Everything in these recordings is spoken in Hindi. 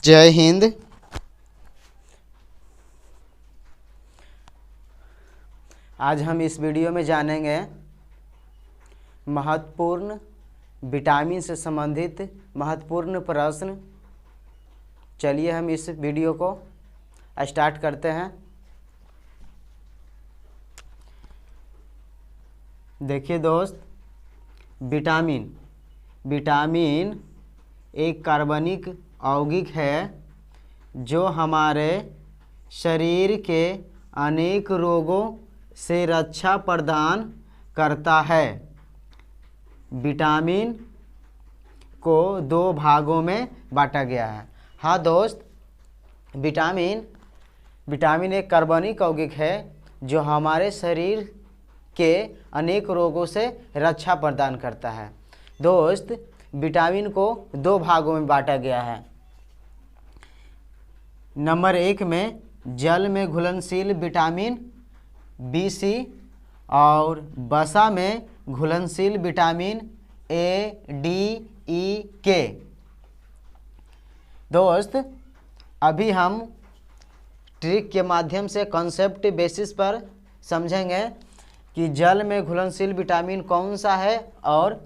जय हिंद। आज हम इस वीडियो में जानेंगे महत्वपूर्ण विटामिन से संबंधित महत्वपूर्ण प्रश्न। चलिए हम इस वीडियो को स्टार्ट करते हैं। देखिए दोस्त, विटामिन एक कार्बनिक यौगिक है जो हमारे शरीर के अनेक रोगों से रक्षा प्रदान करता है। विटामिन को दो भागों में बांटा गया है। हाँ दोस्त, विटामिन एक कार्बनिक यौगिक है जो हमारे शरीर के अनेक रोगों से रक्षा प्रदान करता है। दोस्त, विटामिन को दो भागों में बांटा गया है। नंबर 1 में जल में घुलनशील विटामिन बी सी और वसा में घुलनशील विटामिन ए डी ई के। दोस्त, अभी हम ट्रिक के माध्यम से कॉन्सेप्ट बेसिस पर समझेंगे कि जल में घुलनशील विटामिन कौन सा है और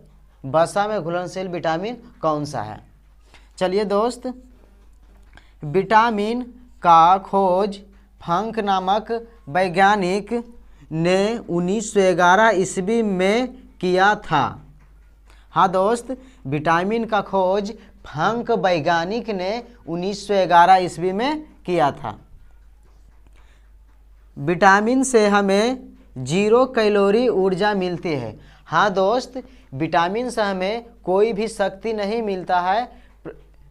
वसा में घुलनशील विटामिन कौन सा है। चलिए दोस्त, विटामिन का खोज फंक नामक वैज्ञानिक ने 1911 ईस्वी में किया था। हाँ दोस्त, विटामिन का खोज फंक वैज्ञानिक ने 1911 ईस्वी में किया था। विटामिन से हमें 0 कैलोरी ऊर्जा मिलती है। हाँ दोस्त, विटामिन से हमें कोई भी शक्ति नहीं मिलता है,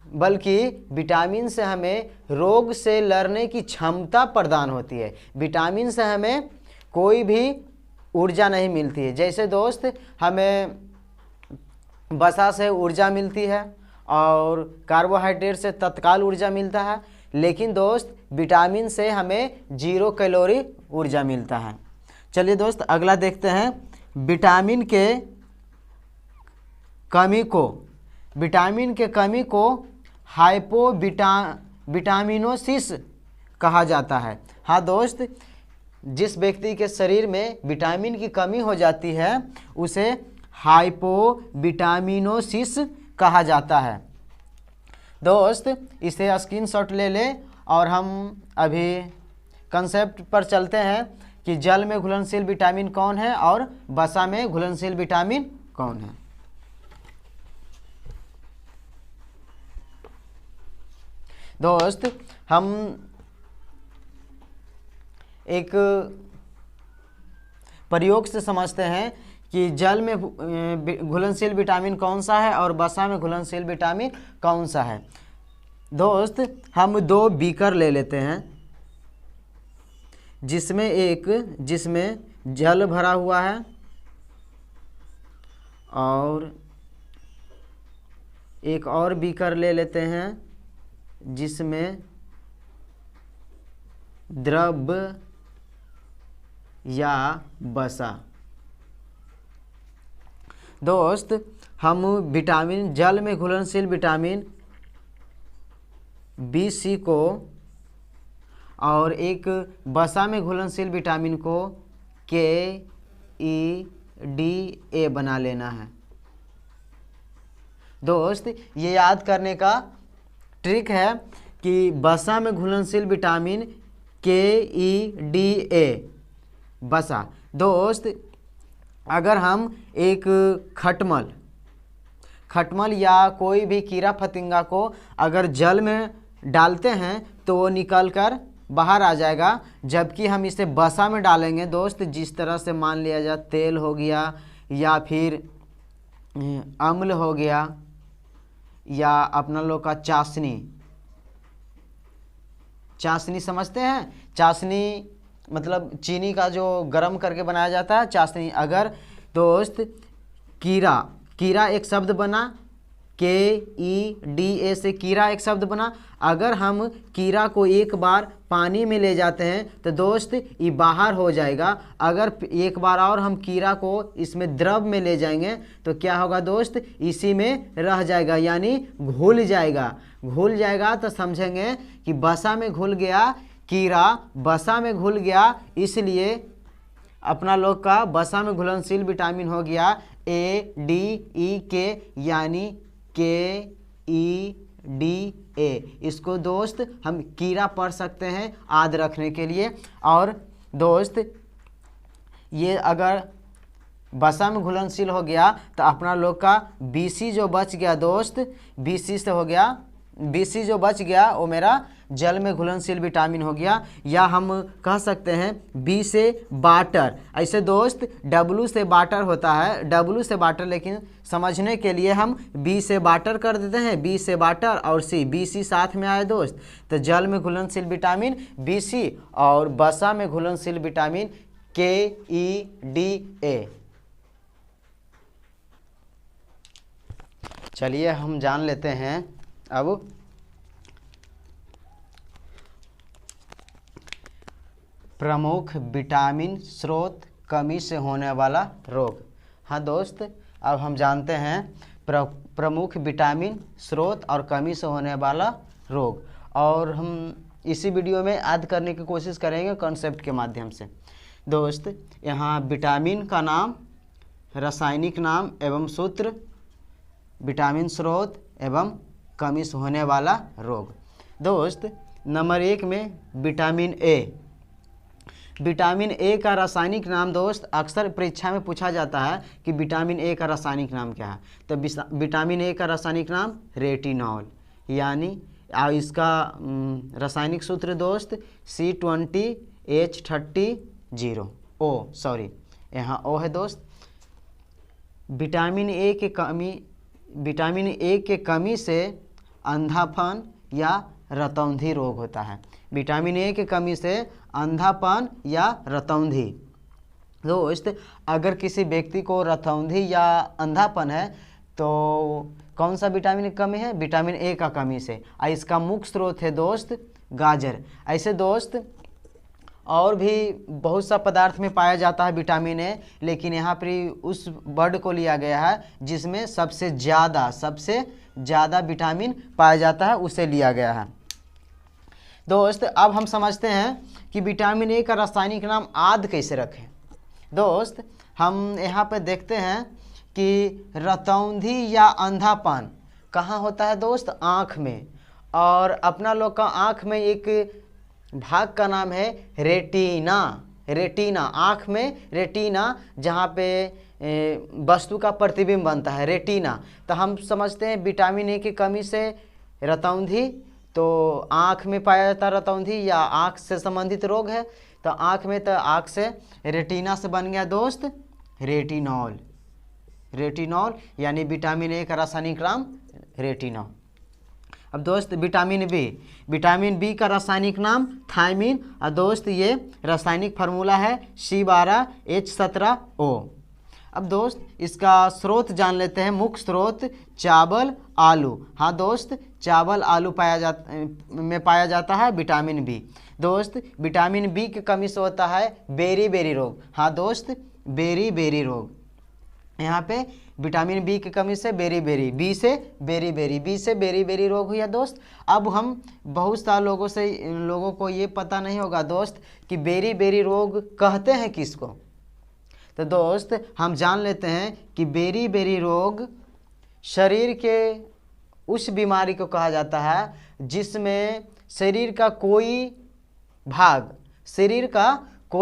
बल्कि विटामिन से हमें रोग से लड़ने की क्षमता प्रदान होती है। विटामिन से हमें कोई भी ऊर्जा नहीं मिलती है। जैसे दोस्त, हमें वसा से ऊर्जा मिलती है और कार्बोहाइड्रेट से तत्काल ऊर्जा मिलता है, लेकिन दोस्त विटामिन से हमें 0 कैलोरी ऊर्जा मिलता है। चलिए दोस्त, अगला देखते हैं। विटामिन के कमी को हाइपोविटामिनोसिस कहा जाता है। हाँ दोस्त, जिस व्यक्ति के शरीर में विटामिन की कमी हो जाती है उसे हाइपोविटामिनोसिस कहा जाता है। दोस्त, इसे स्क्रीनशॉट ले ले और हम अभी कंसेप्ट पर चलते हैं कि जल में घुलनशील विटामिन कौन है और वसा में घुलनशील विटामिन कौन है। दोस्त, हम एक प्रयोग से समझते हैं कि जल में घुलनशील विटामिन कौन सा है और वसा में घुलनशील विटामिन कौन सा है। दोस्त, हम 2 बीकर ले लेते हैं जिसमें जल भरा हुआ है और एक और बीकर ले लेते हैं जिसमें द्रव या वसा। दोस्त, हम जल में घुलनशील विटामिन बी सी को और एक वसा में घुलनशील विटामिन को के ई डी ए बना लेना है। दोस्त, ये याद करने का ट्रिक है कि वसा में घुलनशील विटामिन के ई डी ए वसा। दोस्त, अगर हम एक खटमल या कोई भी कीड़ा फतिंगा को अगर जल में डालते हैं तो वो निकल कर बाहर आ जाएगा, जबकि हम इसे वसा में डालेंगे दोस्त, जिस तरह से मान लिया जाए तेल हो गया या फिर अम्ल हो गया या अपना लोग का चाशनी समझते हैं। चाशनी मतलब चीनी का जो गर्म करके बनाया जाता है चाशनी। अगर दोस्त कीड़ा एक शब्द बना KEDA से कीड़ा एक शब्द बना। अगर हम कीड़ा को एक बार पानी में ले जाते हैं तो दोस्त ये बाहर हो जाएगा। अगर एक बार और हम कीड़ा को इसमें द्रव में ले जाएंगे तो क्या होगा दोस्त, इसी में रह जाएगा, यानी घुल जाएगा। घुल जाएगा तो समझेंगे कि बसा में घुल गया, कीड़ा बसा में घुल गया, इसलिए अपना लोग का बसा में घुलनशील विटामिन हो गया ADE यानी KEDA। इसको दोस्त हम कीड़ा पढ़ सकते हैं याद रखने के लिए। और दोस्त ये अगर बसा में घुलनशील हो गया तो अपना लोग का BC जो बच गया दोस्त, BC से हो गया, BC जो बच गया वो मेरा जल में घुलनशील विटामिन हो गया, या हम कह सकते हैं B से वाटर। ऐसे दोस्त W से वाटर होता है, W से वाटर, लेकिन समझने के लिए हम B से वाटर कर देते हैं, B से वाटर और BC साथ में आए दोस्त, तो जल में घुलनशील विटामिन BC और बसा में घुलनशील विटामिन KEDA। चलिए हम जान लेते हैं अब प्रमुख विटामिन स्रोत कमी से होने वाला रोग। हाँ दोस्त, अब हम जानते हैं प्रमुख विटामिन स्रोत और कमी से होने वाला रोग, और हम इसी वीडियो में याद करने की कोशिश करेंगे कॉन्सेप्ट के माध्यम से। दोस्त यहाँ विटामिन का नाम, रासायनिक नाम एवं सूत्र, विटामिन स्रोत एवं कमी से होने वाला रोग। दोस्त नंबर 1 में विटामिन ए। विटामिन ए का रासायनिक नाम दोस्त अक्सर परीक्षा में पूछा जाता है कि विटामिन ए का रासायनिक नाम क्या है, तो विटामिन ए का रासायनिक नाम रेटिनॉल, यानी इसका रासायनिक सूत्र दोस्त C20H30 O, सॉरी यहाँ O है दोस्त। विटामिन ए के कमी से अंधापन या रतौंधी रोग होता है। विटामिन ए की कमी से अंधापन या रतौंधी। दोस्त अगर किसी व्यक्ति को रतौंधी या अंधापन है तो कौन सा विटामिन की कमी है, विटामिन ए का कमी से। इसका मुख्य स्रोत है दोस्त गाजर। ऐसे दोस्त और भी बहुत सा पदार्थ में पाया जाता है विटामिन ए, लेकिन यहाँ पर उस वर्ड को लिया गया है जिसमें सबसे ज़्यादा विटामिन पाया जाता है, उसे लिया गया है। दोस्त अब हम समझते हैं कि विटामिन ए का रासायनिक नाम आद कैसे रखें। दोस्त हम यहाँ पे देखते हैं कि रतौंधी या अंधापन कहाँ होता है दोस्त, आँख में, और अपना लोग का आँख में एक भाग का नाम है रेटिना। रेटिना आँख में, रेटिना जहाँ पे वस्तु का प्रतिबिंब बनता है, रेटिना। तो हम समझते हैं विटामिन ए की कमी से रतौंधी, तो आँख में पाया जाता रतौंधी या आँख से संबंधित रोग है, तो आँख में, तो आँख से रेटिना से बन गया दोस्त रेटिनॉल। रेटिनॉल यानी विटामिन ए का रासायनिक नाम रेटिनॉल। अब दोस्त विटामिन बी का रासायनिक नाम थायमिन, और दोस्त ये रासायनिक फार्मूला है C12H17O। अब दोस्त इसका स्रोत जान लेते हैं, मुख्य स्रोत चावल आलू। हाँ दोस्त चावल आलू में पाया जाता है विटामिन बी। दोस्त विटामिन बी की कमी से होता है बेरी रोग। हाँ दोस्त बेरी रोग, यहाँ पे विटामिन बी की कमी से बी से बेरी रोग हुआ दोस्त। अब हम बहुत सारे लोगों को ये पता नहीं होगा दोस्त कि बेरी रोग कहते हैं किसको। तो दोस्त हम जान लेते हैं कि बेरी रोग शरीर के उस बीमारी को कहा जाता है जिसमें शरीर का कोई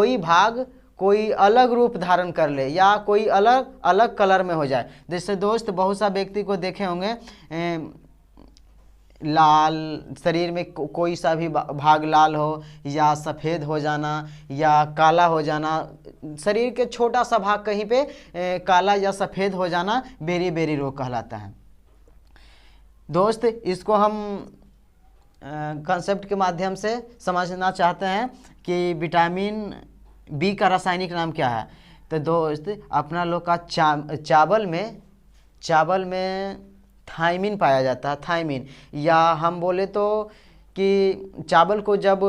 भाग कोई अलग रूप धारण कर ले या कोई अलग कलर में हो जाए। जैसे दोस्त बहुत सा व्यक्ति को देखे होंगे लाल, शरीर में कोई सा भी भाग लाल हो या सफ़ेद हो जाना या काला हो जाना, शरीर के छोटा सा भाग कहीं पे काला या सफ़ेद हो जाना बेरी रोग कहलाता है। दोस्त इसको हम कंसेप्ट के माध्यम से समझना चाहते हैं कि विटामिन बी का रासायनिक नाम क्या है। तो दोस्त अपना लोग का चावल में थायमिन पाया जाता है, थायमिन। या हम बोले तो कि चावल को जब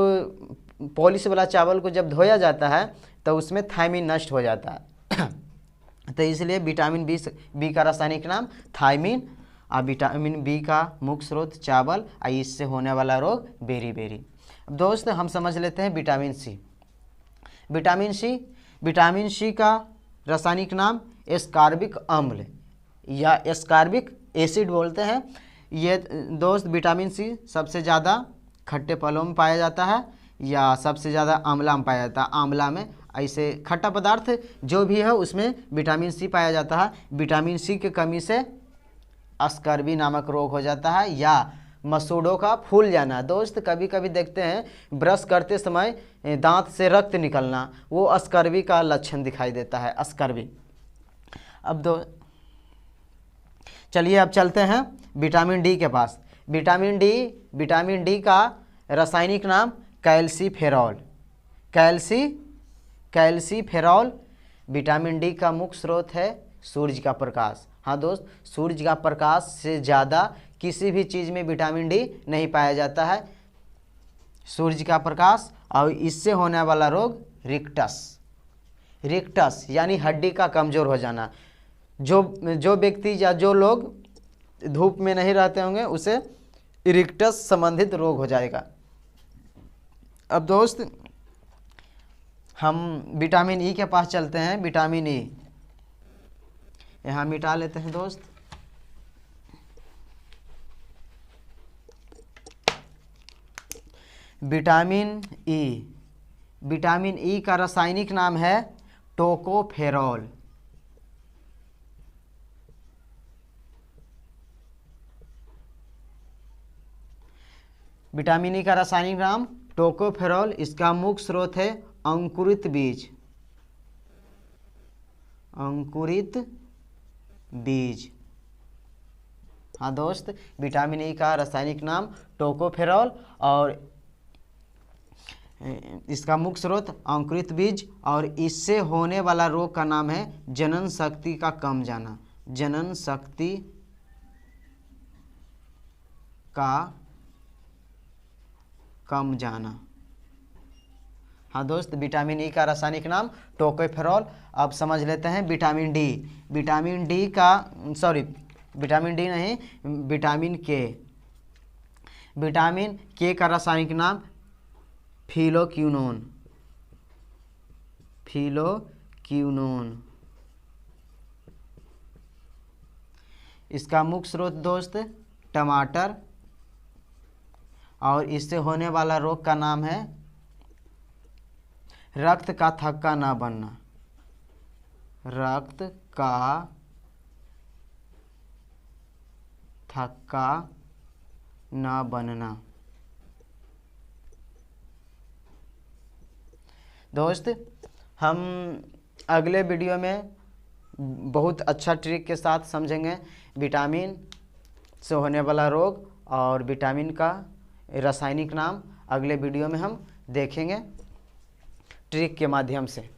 पॉलिश वाला चावल को जब धोया जाता है तो उसमें थायमिन नष्ट हो जाता है तो इसलिए विटामिन बी का रासायनिक नाम थायमिन। और विटामिन बी का मुख्य स्रोत चावल और इससे होने वाला रोग बेरी। अब दोस्त हम समझ लेते हैं विटामिन सी। विटामिन सी का रासायनिक नाम एस्कॉर्बिक अम्ल या एस्कॉर्बिक एसिड बोलते हैं। ये दोस्त विटामिन सी सबसे ज़्यादा खट्टे फलों में पाया जाता है या सबसे ज़्यादा आंवला में पाया जाता है। आंवला में, ऐसे खट्टा पदार्थ जो भी है उसमें विटामिन सी पाया जाता है। विटामिन सी की कमी से स्कर्वी नामक रोग हो जाता है या मसूड़ों का फूल जाना। दोस्त कभी कभी देखते हैं ब्रश करते समय दांत से रक्त निकलना, वो स्कर्वी का लक्षण दिखाई देता है, स्कर्वी। चलिए अब चलते हैं विटामिन डी के पास। विटामिन डी का रासायनिक नाम कैल्सीफेरॉल। कैल्सीफेरॉल। विटामिन डी का मुख्य स्रोत है सूरज का प्रकाश। हाँ दोस्त, सूरज का प्रकाश से ज़्यादा किसी भी चीज़ में विटामिन डी नहीं पाया जाता है। सूरज का प्रकाश और इससे होने वाला रोग रिक्टस यानी हड्डी का कमज़ोर हो जाना। जो व्यक्ति या जो लोग धूप में नहीं रहते होंगे उसे रिक्टस संबंधित रोग हो जाएगा। अब दोस्त हम विटामिन ई के पास चलते हैं। विटामिन ई यहाँ मिटा लेते हैं दोस्त। विटामिन ई का रासायनिक नाम है टोकोफेरॉल। विटामिन ई का रासायनिक नाम टोकोफेरॉल। इसका मुख्य स्रोत है अंकुरित बीज। हाँ दोस्त, विटामिन ई का रासायनिक नाम टोकोफेरॉल और इसका मुख्य स्रोत अंकुरित बीज और इससे होने वाला रोग का नाम है जनन शक्ति का कम जाना। जनन शक्ति का कम जाना। हाँ दोस्त, विटामिन ई का रासायनिक नाम टोकोफेरॉल। अब समझ लेते हैं विटामिन डी। विटामिन के। विटामिन के का रासायनिक नाम फिलोक्विनोन। इसका मुख्य स्रोत दोस्त टमाटर और इससे होने वाला रोग का नाम है रक्त का थक्का ना बनना। रक्त का थक्का ना बनना। दोस्त हम अगले वीडियो में बहुत अच्छा ट्रिक के साथ समझेंगे विटामिन से होने वाला रोग और विटामिन का रासायनिक नाम। अगले वीडियो में हम देखेंगे ट्रिक के माध्यम से।